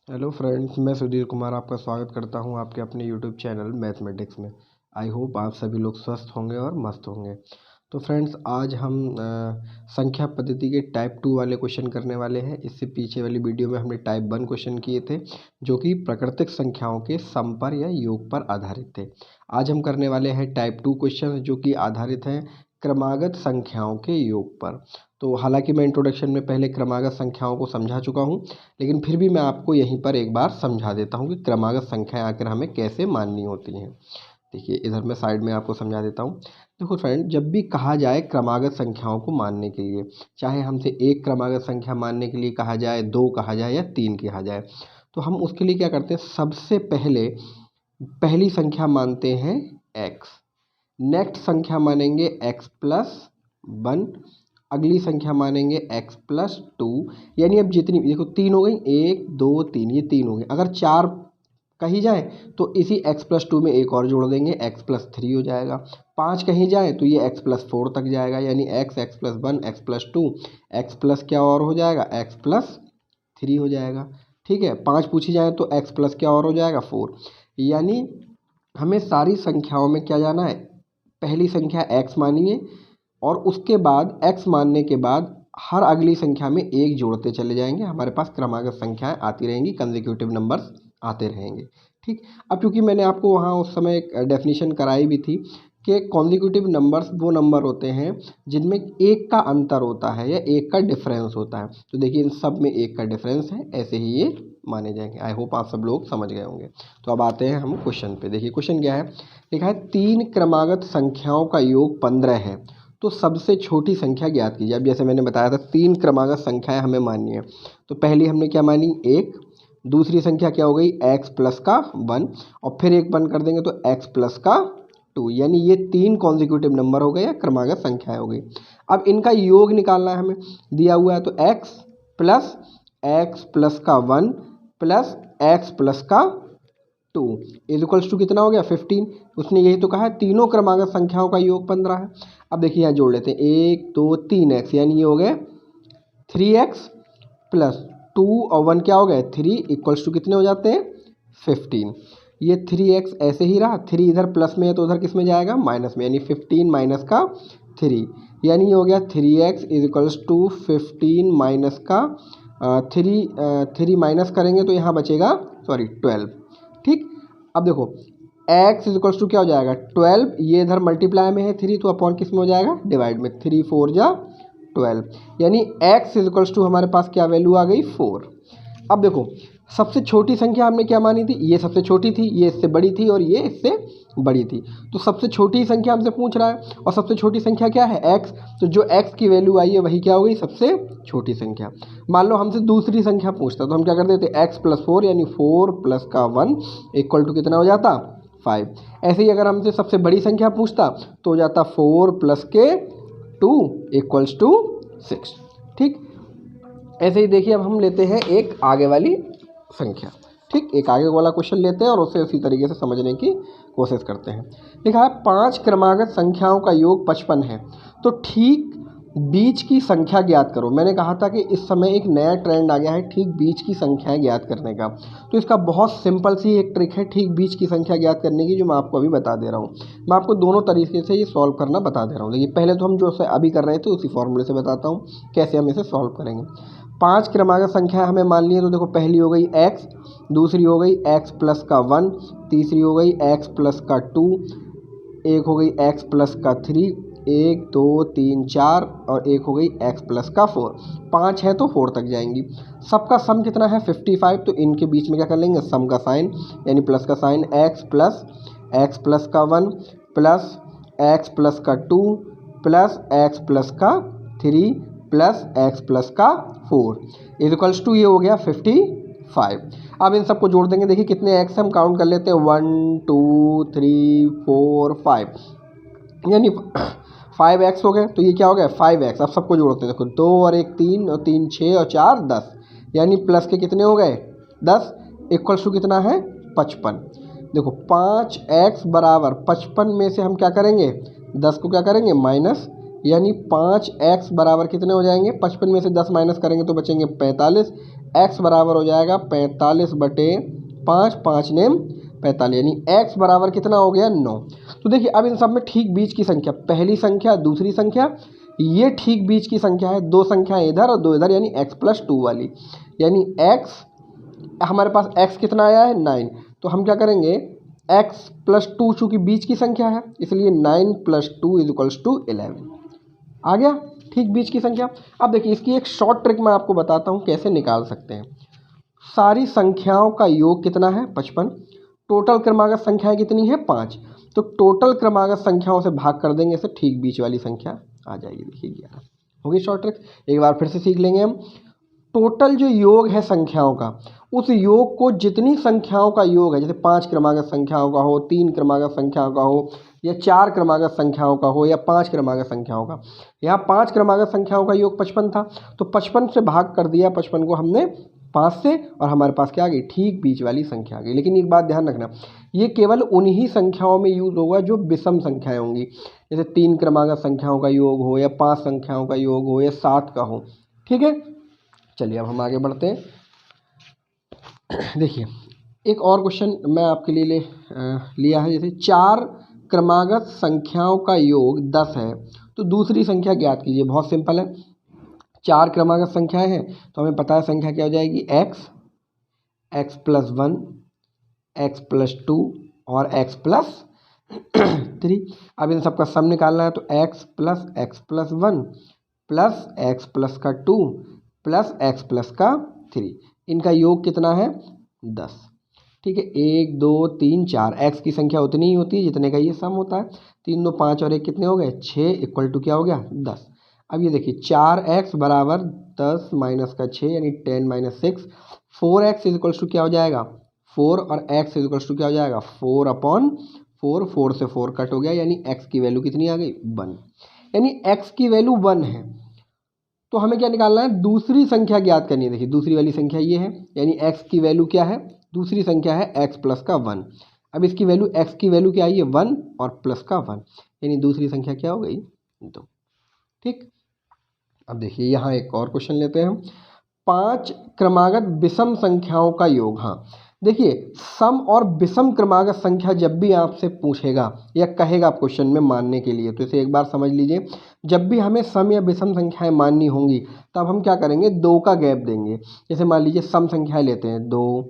Hello friends, मैं सुधीर कुमार आपका स्वागत करता हूं आपके अपने यूट्यूब चैनल मैथमेटिक्स में। आई होप आप सभी लोग स्वस्थ होंगे और मस्त होंगे। तो फ्रेंड्स, आज हम संख्या पद्धति के टाइप 2 वाले क्वेश्चन करने वाले हैं। इससे पीछे वाली वीडियो में हमने टाइप 1 क्वेश्चन किए थे, जो कि प्राकृतिक संख्याओं के सम पर या योग पर आधारित थे। आज हम करने वाले हैं टाइप 2 क्वेश्चन, जो कि आधारित हैं क्रमागत संख्याओं के योग पर। तो हालांकि मैं इंट्रोडक्शन में पहले क्रमागत संख्याओं को समझा चुका हूं, लेकिन फिर भी मैं आपको यहीं पर एक बार समझा देता हूं कि क्रमागत संख्याएं आखिर हमें कैसे माननी होती हैं। देखिए, इधर मैं साइड में आपको समझा देता हूं। देखो फ्रेंड, जब भी कहा जाए क्रमागत संख्याओं को मानने के लिए, चाहे हमसे एक क्रमागत संख्या मानने के लिए कहा जाए, दो कहा जाए या तीन कहा जाए, तो हम उसके लिए क्या करते हैं, सबसे पहले पहली संख्या मानते हैं एक्स, नेक्स्ट संख्या मानेंगे एक्स प्लस वन, अगली संख्या मानेंगे x प्लस टू। यानी अब जितनी देखो, तीन हो गई, एक दो तीन, ये तीन हो गई। अगर चार कही जाए तो इसी x प्लस टू में एक और जोड़ देंगे, x प्लस थ्री हो जाएगा। पाँच कहीं जाए तो ये x प्लस फोर तक जाएगा, यानी x plus one, x plus two, x plus क्या और हो जाएगा, x प्लस थ्री हो जाएगा। ठीक है, पाँच पूछी जाए तो x प्लस क्या और हो जाएगा, फोर। यानी हमें सारी संख्याओं में क्या जाना है, पहली संख्या x मानिए और उसके बाद x मानने के बाद हर अगली संख्या में एक जोड़ते चले जाएंगे। हमारे पास क्रमागत संख्याएं आती रहेंगी, कंसेक्यूटिव नंबर्स आते रहेंगे। ठीक, अब क्योंकि मैंने आपको वहाँ उस समय एक डेफिनेशन कराई भी थी कि कॉन्जिक्यूटिव नंबर्स वो नंबर होते हैं जिनमें एक का अंतर होता है या एक का डिफरेंस होता है। तो देखिए, इन सब में एक का डिफरेंस है, ऐसे ही ये माने जाएंगे। आई होप आप सब लोग समझ गए होंगे। तो अब आते हैं हम क्वेश्चन पे। देखिए क्वेश्चन क्या है, लिखा है तीन क्रमागत संख्याओं का योग 15 है, तो सबसे छोटी संख्या ज्ञात कीजिए। अब जैसे मैंने बताया था, तीन क्रमागत संख्याएं हमें माननी है। तो पहली हमने क्या मानी, एक। दूसरी संख्या क्या हो गई, x प्लस का वन, और फिर एक वन कर देंगे तो x प्लस का टू। यानी ये तीन कॉन्जिक्यूटिव नंबर हो गए या क्रमागत संख्याएं हो गई। अब इनका योग निकालना है हमें, दिया हुआ है तो x प्लस का वन प्लस x प्लस का टू इज इक्वल्स टू कितना हो गया, 15। उसने यही तो कहा है तीनों क्रमागत संख्याओं का योग 15 है। अब देखिए यहाँ जोड़ लेते हैं, एक दो तीन एक्स, यानी ये हो गए 3x प्लस टू और वन क्या हो गए, थ्री, इक्वल्स टू कितने हो जाते हैं, 15। ये 3x ऐसे ही रहा, थ्री इधर प्लस में है तो उधर किस में जाएगा, माइनस में, यानी 15 माइनस का थ्री, यानी ये हो गया 3x is equals to 15 minus का थ्री माइनस करेंगे तो यहाँ बचेगा 12। ठीक, अब देखो x इज इक्वल्स टू क्या हो जाएगा, 12। ये इधर मल्टीप्लाई में है थ्री, तो अपॉन किस में हो जाएगा, डिवाइड में, थ्री फोर जा 12। यानी x इज इक्वल्स टू हमारे पास क्या वैल्यू आ गई, 4। अब देखो, सबसे छोटी संख्या हमने क्या मानी थी, ये सबसे छोटी थी, ये इससे बड़ी थी और ये इससे बड़ी थी। तो सबसे छोटी संख्या हमसे पूछ रहा है, और सबसे छोटी संख्या क्या है, x। तो जो x की वैल्यू आई है वही क्या हो गई, सबसे छोटी संख्या। मान लो हमसे दूसरी संख्या पूछता तो हम क्या कर देते, x प्लस फोर, यानी 4 प्लस का वन इक्वल टू कितना हो जाता, 5। ऐसे ही अगर हमसे सबसे बड़ी संख्या पूछता तो हो जाता 4 प्लस के टू इक्वल्स टू 6। ठीक, ऐसे ही देखिए, अब हम लेते हैं एक आगे वाली संख्या। ठीक, एक आगे वाला क्वेश्चन लेते हैं और उसे उसी तरीके से समझने की कोशिश करते हैं। लिखा है पांच क्रमागत संख्याओं का योग 55 है, तो ठीक बीच की संख्या ज्ञात करो। मैंने कहा था कि इस समय एक नया ट्रेंड आ गया है ठीक बीच की संख्याएं ज्ञात करने का। तो इसका बहुत सिंपल सी एक ट्रिक है ठीक बीच की संख्या ज्ञात करने की, जो मैं आपको अभी बता दे रहा हूँ। मैं आपको दोनों तरीके से ये सॉल्व करना बता दे रहा हूँ। देखिए, पहले तो हम जो अभी कर रहे थे उसी फॉर्मूले से बताता हूँ कैसे हम इसे सॉल्व करेंगे। पांच क्रमागत संख्या हमें मान ली है, तो देखो पहली हो गई x, दूसरी हो गई x प्लस का वन, तीसरी हो गई x प्लस का टू, एक हो गई x प्लस का थ्री, एक दो तीन चार, और एक हो गई x प्लस का फोर। पाँच है तो फोर तक जाएंगी। सबका सम कितना है, 55। तो इनके बीच में क्या कर लेंगे, सम का साइन, यानी प्लस का साइन, x प्लस का वन प्लस x प्लस का टू प्लस x प्लस का थ्री प्लस x प्लस का फोर इज इक्वल्स टू, ये हो गया 55। अब इन सबको जोड़ देंगे। देखिए कितने x हम काउंट कर लेते हैं, 1 2 3 4 5, यानी 5x हो गए। तो ये क्या हो गया, 5x। अब सबको जोड़ते हैं, देखो दो और एक तीन, और तीन 6 और चार 10, यानी प्लस के कितने हो गए, 10, इक्वल्स टू कितना है, 55। देखो 5x बराबर 55 में से हम क्या करेंगे, 10 को क्या करेंगे, माइनस यानी 5x बराबर कितने हो जाएंगे, 55 में से 10 माइनस करेंगे तो बचेंगे 45। x बराबर हो जाएगा 45/5, 5 नेम 45, यानी x बराबर कितना हो गया 9। तो देखिए अब इन सब में ठीक बीच की संख्या, पहली संख्या दूसरी संख्या, ये ठीक बीच की संख्या है, दो संख्याएं इधर और दो इधर, यानी x+2 वाली, यानी x हमारे पास x कितना आया है 9। तो हम क्या करेंगे, x+2 चूँकि बीच की संख्या है इसलिए 9+2 = 11 आ गया, ठीक बीच की संख्या। अब देखिए इसकी एक शॉर्ट ट्रिक मैं आपको बताता हूँ कैसे निकाल सकते हैं। सारी संख्याओं का योग कितना है 55, टोटल क्रमागत संख्याएं कितनी है 5, तो टोटल क्रमागत संख्याओं से भाग कर देंगे इसे, ठीक बीच वाली संख्या आ जाएगी। देखिए 11 होगी शॉर्ट ट्रिक। एक बार फिर से सीख लेंगे हम। टोटल जो योग है संख्याओं का, उस योग को जितनी संख्याओं का योग है, जैसे 5 क्रमागत संख्याओं का हो, 3 क्रमागत संख्याओं का हो, या 4 क्रमागत संख्याओं का हो, या 5 क्रमागत संख्याओं का, यहाँ 5 क्रमागत संख्याओं का योग 55 था, तो 55 से भाग कर दिया 55 को हमने 5 से, और हमारे पास क्या आ गई, ठीक बीच वाली संख्या आ गई। लेकिन एक बात ध्यान रखना, ये केवल उन्हीं संख्याओं में यूज होगा जो विषम संख्याएं होंगी, जैसे 3 क्रमागत संख्याओं का योग हो, या 5 संख्याओं का योग हो, या 7 का हो। ठीक है, चलिए अब हम आगे बढ़ते हैं। देखिए एक और क्वेश्चन मैं आपके लिए लिया है, जैसे 4 क्रमागत संख्याओं का योग 10 है, तो दूसरी संख्या ज्ञात कीजिए। बहुत सिंपल है, 4 क्रमागत संख्याएं हैं तो हमें पता है संख्या क्या हो जाएगी, x+1, x+2 और x+3। अब इन सब का सम निकालना है, तो x+x+1 plus x+2 plus x+3, इनका योग कितना है 10। ठीक है, 1 2 3 4, x की संख्या उतनी ही होती है जितने का ये सम होता है। 3 2 5 और 1 कितने हो गए 6, इक्वल टू क्या हो गया 10। अब ये देखिए 4x बराबर 10 माइनस का 6 यानी 10 - 6, 4x इक्वल टू क्या हो जाएगा 4, और x इक्वल टू क्या हो जाएगा 4/4, 4 से 4 कट हो गया, यानी x की वैल्यू कितनी आ गई 1, यानी x की वैल्यू 1 है। तो हमें क्या निकालना है, दूसरी संख्या ज्ञात करनी है। देखिए दूसरी वाली संख्या ये है, यानी x की वैल्यू क्या है, दूसरी संख्या है x+1। अब इसकी वैल्यू x की वैल्यू क्या आई है 1 और प्लस का 1, यानी दूसरी संख्या क्या हो गई 2। ठीक, अब देखिए यहाँ एक और क्वेश्चन लेते हैं हम। 5 क्रमागत विषम संख्याओं का योग। हाँ देखिए, सम और विषम क्रमागत संख्या जब भी आपसे पूछेगा या कहेगा क्वेश्चन में मानने के लिए, तो इसे एक बार समझ लीजिए। जब भी हमें सम या विषम संख्याएं माननी होंगी तब हम क्या करेंगे, 2 का गैप देंगे। जैसे मान लीजिए सम संख्याएं लेते हैं 2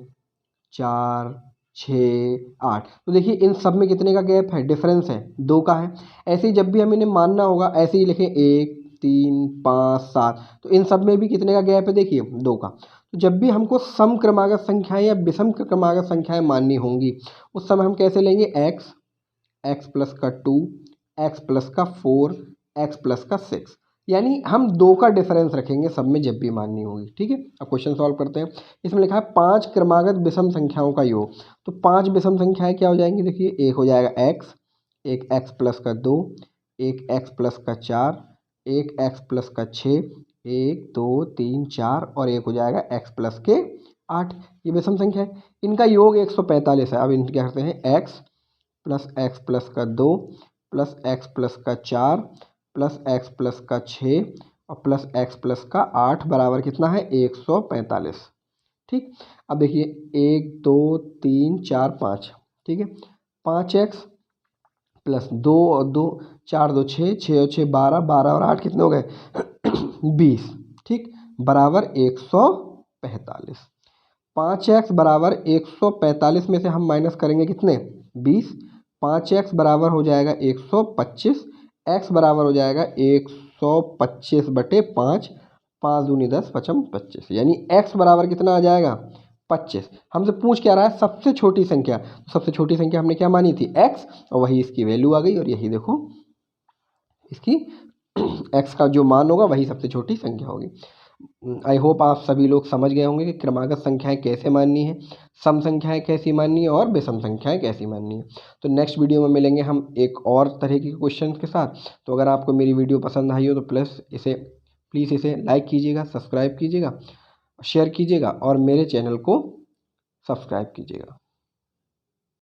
4 6 8, तो देखिए इन सब में कितने का गैप है, डिफरेंस है 2 का है। ऐसे ही जब भी हम इन्हें मानना होगा ऐसे ही लिखें 1 3 5 7, तो इन सब में भी कितने का गैप है, देखिए 2 का। तो जब भी हमको सम क्रमागत संख्याएं या विषम क्रमागत संख्याएं माननी होंगी उस समय हम कैसे लेंगे, x+2, x+4, x+6, यानी हम 2 का डिफरेंस रखेंगे सब में जब भी माननी होगी। ठीक है, अब क्वेश्चन सॉल्व करते हैं। इसमें लिखा है 5 क्रमागत विषम संख्याओं का योग, तो 5 विषम संख्याएं क्या हो जाएंगी, देखिए एक हो जाएगा x, एक x+2, एक x+4, एक x+6, 1 2 3 4 और एक हो जाएगा x+8। ये विषम संख्या है, इनका योग 145 है। अब इन क्या करते हैं, x+x+2 plus x+4 plus x+6 और प्लस x+8 बराबर कितना है 145। ठीक, अब देखिए 1 2 3 4 5, ठीक है, 5x प्लस 2 और 2 4 2 6, 6 और 6 12, 12 और 8 कितने हो गए 20। ठीक, बराबर 145। 5x बराबर 145 में से हम माइनस करेंगे कितने 20, 5x बराबर हो जाएगा 125, x बराबर हो जाएगा 125/5, 5 दूनी 10 पचम 25, यानी x बराबर कितना आ जाएगा 25। हमसे पूछ क्या रहा है, सबसे छोटी संख्या। सबसे छोटी संख्या हमने क्या मानी थी x, और वही इसकी वैल्यू आ गई, और यही देखो इसकी x का जो मान होगा वही सबसे छोटी संख्या होगी। आई होप आप सभी लोग समझ गए होंगे कि क्रमागत संख्याएं कैसे माननी है, सम संख्याएं कैसी माननी है और विषम संख्याएं कैसी माननी है। तो नेक्स्ट वीडियो में मिलेंगे हम एक और तरह के क्वेश्चन के साथ। तो अगर आपको मेरी वीडियो पसंद आई हो तो प्लीज़ इसे लाइक कीजिएगा, सब्सक्राइब कीजिएगा, शेयर कीजिएगा और मेरे चैनल को सब्सक्राइब कीजिएगा।